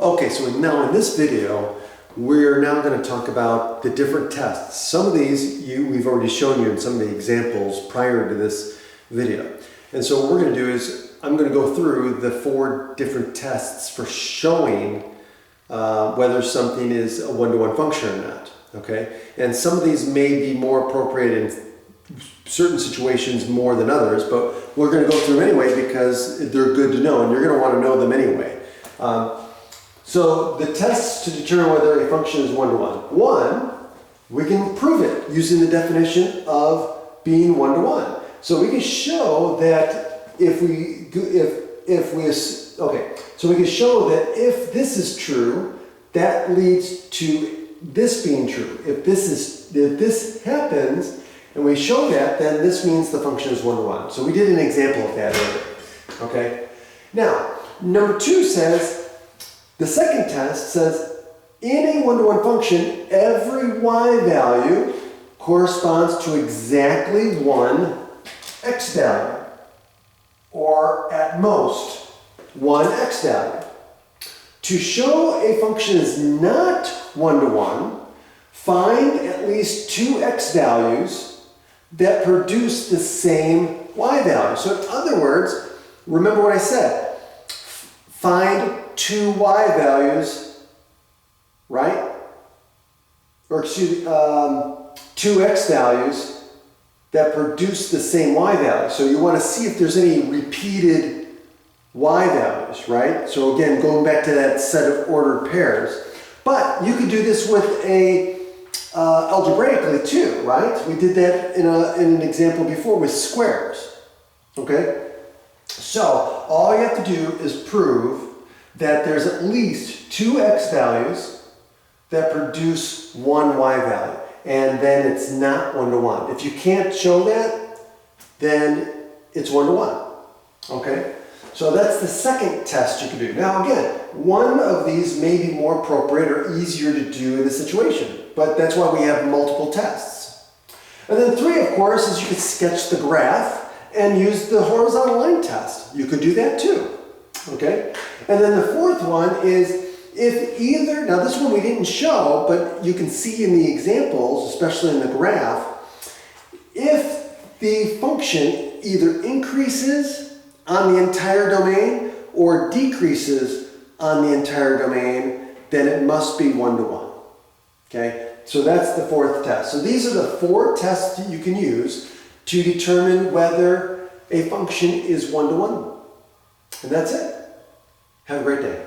Okay, so now in this video, we're now going to talk about the different tests. Some of these we've already shown you in some of the examples prior to this video. And so what we're going to do is I'm going to go through the 4 different tests for showing whether something is a one-to-one function or not. Okay, and some of these may be more appropriate in certain situations more than others, but we're going to go through anyway because they're good to know, and you're going to want to know them anyway. So the tests to determine whether a function is one-to-one. One, we can prove it using the definition of being one-to-one. So we can show that if this is true, that leads to this being true. If this happens and we show that, then this means the function is one-to-one. So we did an example of that earlier. Okay. Now, number 2 says, the second test says, in a one-to-one function, every y value corresponds to exactly one x value, or at most, one x value. To show a function is not one-to-one, find at least 2 x values that produce the same y value. So in other words, remember what I said. Find 2 y values, right? Or excuse me, 2 x values that produce the same y value. So you want to see if there's any repeated y values, right? So again, going back to that set of ordered pairs. But you could do this with algebraically too, right? We did that in an example before with squares. Okay? So all you have to do is prove that there's at least 2 x values that produce 1 y value. And then it's not one-to-one. If you can't show that, then it's one-to-one. Okay? So that's the second test you can do. Now again, one of these may be more appropriate or easier to do in the situation, but that's why we have multiple tests. And then 3, of course, is you could sketch the graph and use the horizontal line test. You could do that too. Okay? And then the 4th one is if either, now this one we didn't show, but you can see in the examples, especially in the graph, if the function either increases on the entire domain or decreases on the entire domain, then it must be one-to-one. Okay? So that's the 4th test. So these are the 4 tests that you can use to determine whether a function is one-to-one. And that's it. Have a great day.